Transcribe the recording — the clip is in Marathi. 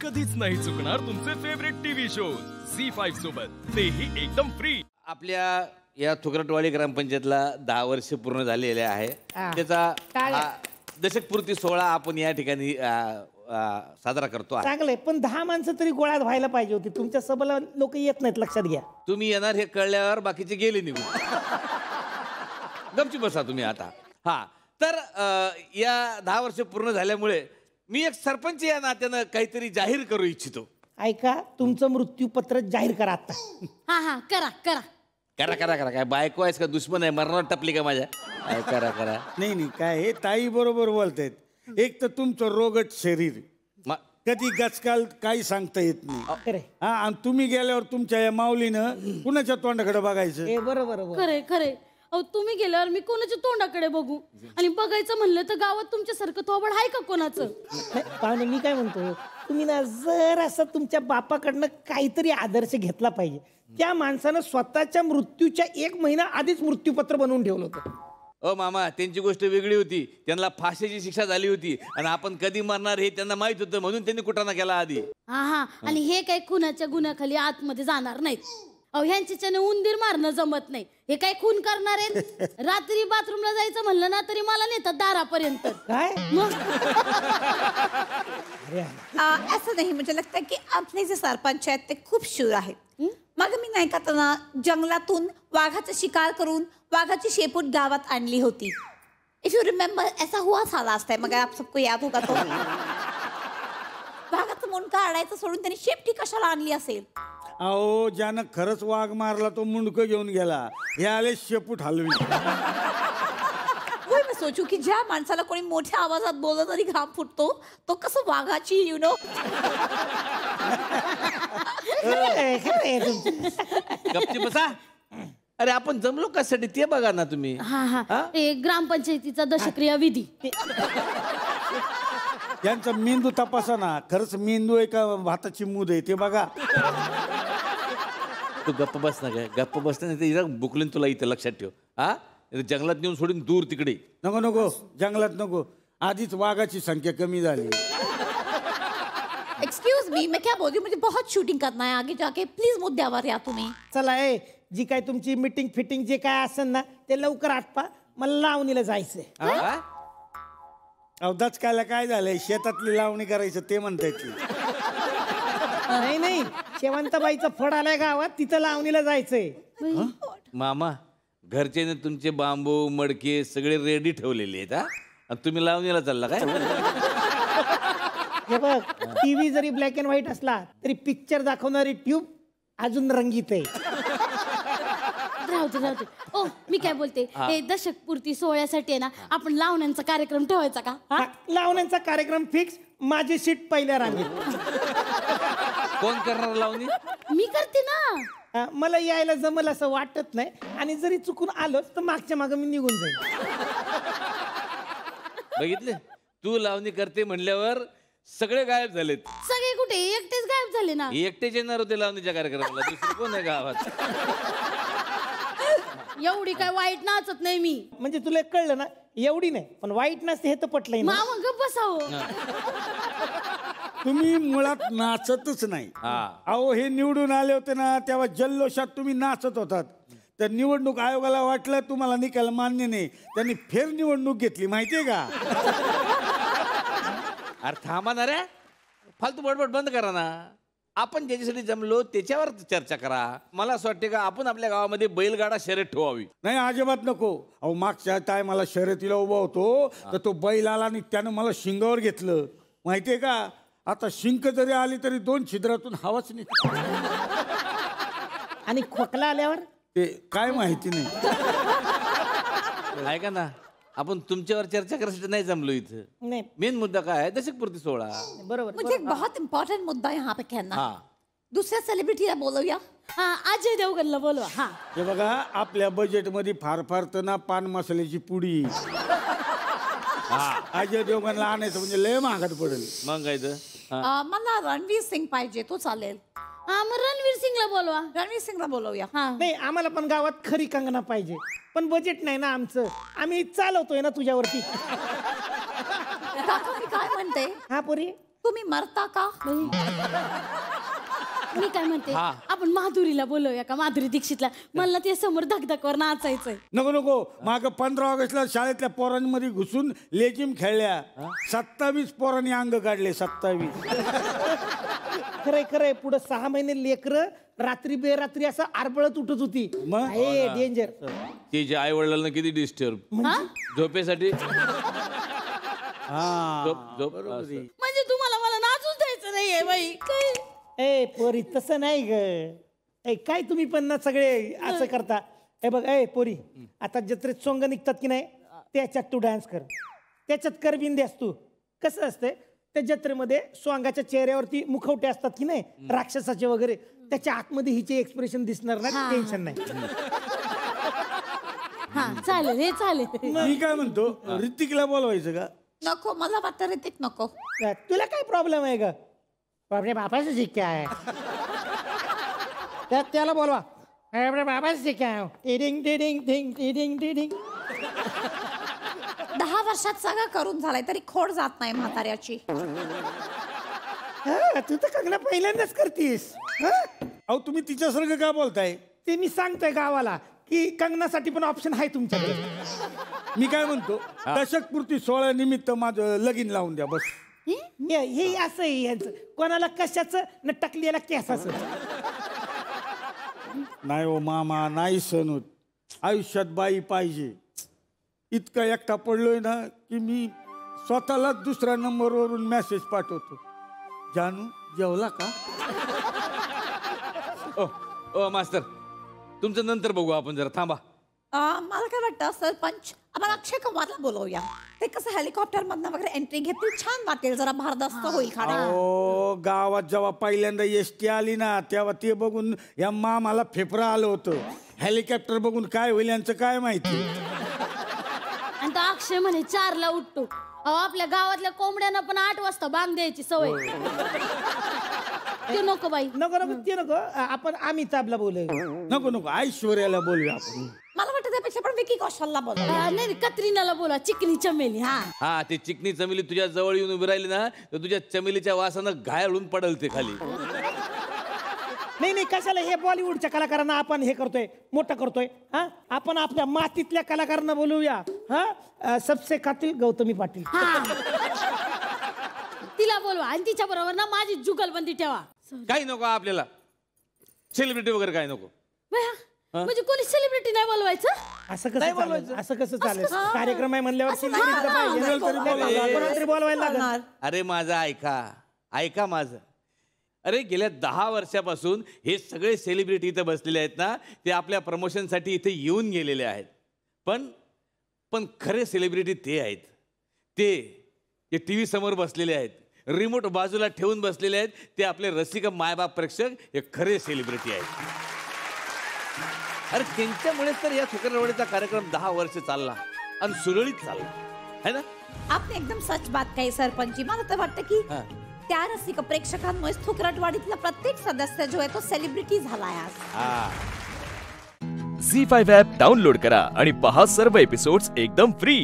कधीच नाही चुकणार तुमचे फेवरेट टीव्ही शो झी5 सोबत, तेही एकदम फ्री. आपल्या या थुकरटवाडी ग्रामपंचायतला 10 वर्ष पूर्ण झालेले आहे. त्याचा दशकपूर्ती सोहळा आपण या ठिकाणी साजरा करतो. चांगलंय, पण 10 माणसं तरी गोळ्यात व्हायला पाहिजे होती. तुमच्या सभेला लोक येत नाहीत, लक्षात घ्या. तुम्ही येणार हे कळल्यावर बाकीचे गेले निघून. गपची बसा तुम्ही आता. हा, तर या 10 वर्ष पूर्ण झाल्यामुळे मी एक सरपंच या नात्यानं काहीतरी जाहीर करू इच्छितो. ऐका, तुमचं मृत्यूपत्र जाहीर करा आता. हा करा करा करा करा करा. काय बायको आहेस का, दुश्मन आहे, मरणार टपली का माझ्या? करा करा. नाही काय हे ताई बरोबर बोलतायत. एक तर तुमचं रोगट शरीर, कधी गचकाल काही सांगता येत नाही. हा, आणि तुम्ही गेल्यावर तुमच्या या माऊलीनं कुणाच्या तोंडाकडे बघायचं? बरोबर. खरे खरे. अहो, तुम्ही गेल्यावर मी कोणाच्या तोंडाकडे बघू? आणि बघायचं म्हणलं तर गावात तुमच्यासारखं थोबड आहे का कोणाचं? पाहुणे, मी काय म्हणतो, तुम्ही ना जर असं तुमच्या बापाकडनं काहीतरी आदर्श घेतला पाहिजे. त्या माणसानं स्वतःच्या मृत्यूच्या 1 महिना आधीच मृत्यूपत्र बनवून ठेवलं होतं. मामा, त्यांची गोष्ट वेगळी होती. त्यांना फाशीची शिक्षा झाली होती आणि आपण कधी मरणार हे त्यांना माहित होतं, म्हणून त्यांनी कुटाणा केला आधी. हा, आणि हे काही खुनाच्या गुन्ह्याखाली आतमध्ये जाणार नाहीत. अहो, ह्यांच्याने उंदीर मारणं जमत नाही. हे काय खून करणार आहेत? रात्री बाथरूमला जायचं म्हणलं ना तरी मला नेतात दारापर्यंत. काय असं नाही, म्हणजे लागतं की आपले जे सरपंच आहेत ते खूप शूर आहेत. मग मी नाही का त्यांना जंगलातून वाघाचा शिकार करून वाघाची शेपूट गावात आणली होती. इफ यू रिमेंबर, ऐसा हुआ था लास्ट टाइम. मगर आप सबको याद होगा तो. वाघाचं मुंडका आणायचं सोडून त्यांनी शेपटी कशाला आणली असेल? अहो, ज्यानं खरंच वाघ मारला तो मुंडकं घेऊन गेला, हे आले शेपूट हलवी. मी सोचू की ज्या माणसाला कोणी मोठ्या आवाजात बोललं तरी घाम फुटतो, तो कसं वाघाची गपची बसा. अरे, आपण जमलो कशासाठी ते बघा ना तुम्ही. हे ग्रामपंचायतीचा दशक्रिया विधी. त्यांचा मेंदू तपासा ना, खरंच मेंदू आहे का भाताची मूद आहे ते बघा. तू गप्प बस ना, काय गप्प बस ना, बुकलीन तुला इथे, लक्षात ठेव. हा, जंगलात नेऊन सोडून दूर तिकडे नको जंगलात नको. आधीच वाघाची संख्या कमी झाली. एक्सक्यूज मी, मैं क्या बोल रही हूँ, मुझे बहुत शूटिंग करना है आगे जाके. प्लीज मुद्द्यावर या तुम्ही. चला, जी काय तुमची मीटिंग फिटिंग जे काय असेल ना ते लवकर आटपा. मला लावणीला जायचंय. अवधाच काय झालंय? शेतातली लावणी करायचं ते म्हणताय की? नाही, शेवंताबाईचं फड आलाय गावात, तिथं लावणीला जायचंय. मामा, घरचे तुमचे बांबू मडके सगळे रेडी ठेवलेले आहेत. आणि तुम्ही लावणीला चालला काय? हे बघ, टीव्ही जरी ब्लॅक अँड व्हाईट असला तरी पिक्चर दाखवणारी ट्यूब अजून रंगीत आहे. राहते. ओ, मी काय बोलते, हे दशकपूर्ती सोहळ्यासाठी आहे ना, आपण लावण्यांचा कार्यक्रम ठेवायचा का? लावण्यांचा कार्यक्रम फिक्स. माझी सीट पहिल्या रांगेत. कोण करणार लावणी? मी करते ना. मला यायला जमल असं वाटत नाही, आणि जरी चुकून आलोच तर मागच्या मागे मी निघून जाईल. बघितले, तू लावणी करते म्हणल्यावर सगळे गायब झालेत. सगळे कुठे? एकटेच गायब झाले ना. एकटेच येणार होते लावणीच्या कार्यक्रमाला, दुसरं कोण आहे गावात? एवढी काय वाईट नाचत नाही मी. म्हणजे तुला कळलं ना, एवढी नाही, पण वाईट नसते हे तर पटलंय ना. मामा गप्प बसावं. तुम्ही मुळात नाचतच नाही. अहो, हे निवडून आले होते ना तेव्हा जल्लोषात तुम्ही नाचत होतात. तर निवडणूक आयोगाला वाटलं तुम्हाला निकाल मान्य नाही, त्यांनी फेर निवडणूक घेतली, माहितीये का? अरे थांबा ना रे, फालतू बडबड बंद करा ना. आपण ज्याच्यासाठी जमलो त्याच्यावर चर्चा करा. मला असं वाटते का आपण आपल्या गावामध्ये बैलगाडा शर्यत ठेवावी. नाही, अजिबात नको. अहो, मागच्या टायमाला शर्यतीला उभा होतो तर तो बैल आला आणि त्यानं मला शिंगावर घेतलं, माहितीये का? आता शिंक जरी आली तरी 2 छिद्रातून हवाच निघते. आणि खोकला आल्यावर ते काय माहिती नाही. ऐका ना, आपण तुमच्यावर चर्चा करायसाठी नाही जमलो इथं. नाही, मेन मुद्दा काय आहे? दशकपूर्ती सोहळा. बरोबर. मुझे एक बहुत इम्पोर्टेंट मुद्दा यहाँ पे कहना. दुसऱ्या सेलिब्रिटीला बोलवूया. अजय देवगणला बोलवा. हे बघा, आपल्या बजेट मध्ये फार तर ना पान मसाल्याची पुडी. अजय देवगणला आणायचं म्हणजे लय महागात पडेल. मग काय तर? मला रणवीर सिंग पाहिजे, तो चालेल. मग रणवीर सिंगला बोलवा. रणवीर सिंगला बोलवूया. नाही, आम्हाला पण गावात खरी कंगना पाहिजे, पण बजेट नाही ना आमचं. आम्ही चालवतोय ना तुझ्यावरती. काका, मी काय म्हणते, हा पुरी, तुम्ही तुम्ही मरता का? मी काय म्हणते, आपण माधुरीला बोलवूया का, माधुरी दीक्षितला. मला ते समोर धकधकवर नाचायचंय. नको नको, माग 15 ऑगस्टला शाळेतल्या पोरांमध्ये घुसून लेजिम खेळल्या, 27 पोरांनी अंग काढले. 27. खरंय खरंय. पुढे 6 महिने लेकरं रात्री बेरात्री असं आरबळत उठत होती. डेंजर. तिच्या आई वडिलांना किती डिस्टर्ब झोपेसाठी. म्हणजे तुम्हाला मला नाचूच द्यायचं नाहीये बाई. ए पोरी तसं नाही ग. काय तुम्ही पण ना सगळे असं करता. हे बघ पोरी, आता जत्रेत सोंग निघतात की नाही, त्याच्यात तू डान्स कर. त्याच्यात कर बिंदी तू. कसं असतंय त्या जत्रेमध्ये सोंगाच्या चेहऱ्यावरती मुखवटे असतात की नाही, राक्षसाचे वगैरे, त्याच्या आतमध्ये हिचे एक्सप्रेशन दिसणार नाही. टेन्शन नाही. हा चालेल, हे चालेल. मी काय म्हणतो, ऋतिकला बोलवायचं का? नको, मला वाटतं ऋतिक नको. तुला काय प्रॉब्लेम आहे का? प्रॉब्लेम बापाचं शिक्के आहे. त्याला बोलवा. बाबाच शिक्के आहे. टिडिंग टिडिंग टिंग टिडिंग टिडिंग. 10 वर्षात सगळं करून झालंय तरी खोड जात नाही म्हाताऱ्याची. तू तर कंगना पहिल्यांदाच करतीस. अहो तुम्ही तिच्यासारखं का बोलताय? ते मी सांगतोय गावाला की कंगनासाठी पण ऑप्शन आहे तुमच्याकडे. मी काय म्हणतो, दशकपूर्ती 16 निमित्त माझं लगीन लावून द्या बस. हे असं आहे यांचं. कोणाला कशाचं न टकलेला केसाचं. नाही हो मामा, नाही सण होत. आयुष्यात बाई पाहिजे. इतका एकटा पडलोय ना की मी स्वतःलाच दुसऱ्या नंबरवरून मेसेज पाठवतो, जानू जेवला का? ओ मास्तर, तुमचं नंतर बघू आपण, जरा थांबा. मला काय वाटतं सरपंच, आपण अक्षय कुमारला बोलवूया. ते कसं हेलिकॉप्टर मधनं वगैरे एंट्री घेतील, छान वाटेल, जरा भारदस्त होईल. हो, गावात जेव्हा पहिल्यांदा एसटी आली ना तेव्हा ते बघून या मामाला फेफरा आलं होतं. हेलिकॉप्टर बघून काय होईल यांचं काय माहिती. आणि तो अक्षय म्हणे 4ला उठतो. आपल्या गावातल्या कोंबड्यांना पण 8 वाजता बांग द्यायची सवय. ते नको बाई. नको नको ते नको. आपण अमिताभला बोलूया. नको नको, ऐश्वर्याला बोलूया आपण. मला वाटतं त्यापेक्षा पण विकी कौशलला बोलवूया. नाही, कतरीनाला बोला. चिकनी चमेली. हा, ती चिकनी चमेली तुझ्या जवळ येऊन उभी राहिली ना तर तुझ्या चमेलीच्या वासानं घायळून पडल ते खाली. नाही कशाला हे बॉलिवूडच्या कलाकारांना आपण हे करतोय, मोठं करतोय. आपण आपल्या मातीतल्या कलाकारांना बोलवूया. सबसे कातील गौतमी पाटील. तिला बोलवा आणि तिच्या बरोबर ना माझी जुगलबंदी ठेवा. काही नको आपल्याला, सेलिब्रिटी वगैरे काय नको. म्हणजे कोणी सेलिब्रिटी नाही बोलवायचं? असं कसं बोलवायचं? असं कसं चालेल? कार्यक्रम आहे म्हणल्यावर कोणातरी बोलवायला लागणार. अरे माझं ऐका माझं. अरे गेल्या 10 वर्षापासून हे सगळे सेलिब्रिटी इथे बसलेले आहेत ना, ते आपल्या प्रमोशनसाठी इथे येऊन गेलेले आहेत. पण खरे सेलिब्रिटी ते आहेत, ते टीव्ही समोर बसलेले आहेत, रिमोट बाजूला ठेवून बसलेले आहेत. ते आपले रसिक मायबाप प्रेक्षक हे खरे सेलिब्रिटी आहेत. अरे त्यांच्यामुळे तर या थुकरवडीचा कार्यक्रम 10 वर्ष चालला आणि सुरळीत चालला है ना. आपण एकदम सच बात काही सरपंच. मला तर वाटतं की त्या रसिक प्रेक्षकांमुळे थुकरटवाडीतला प्रत्येक सदस्य जो आहे तो सेलिब्रिटी झालाय आज. झी5 ॲप डाउनलोड करा आणि पहा सर्व एपिसोड्स एकदम फ्री.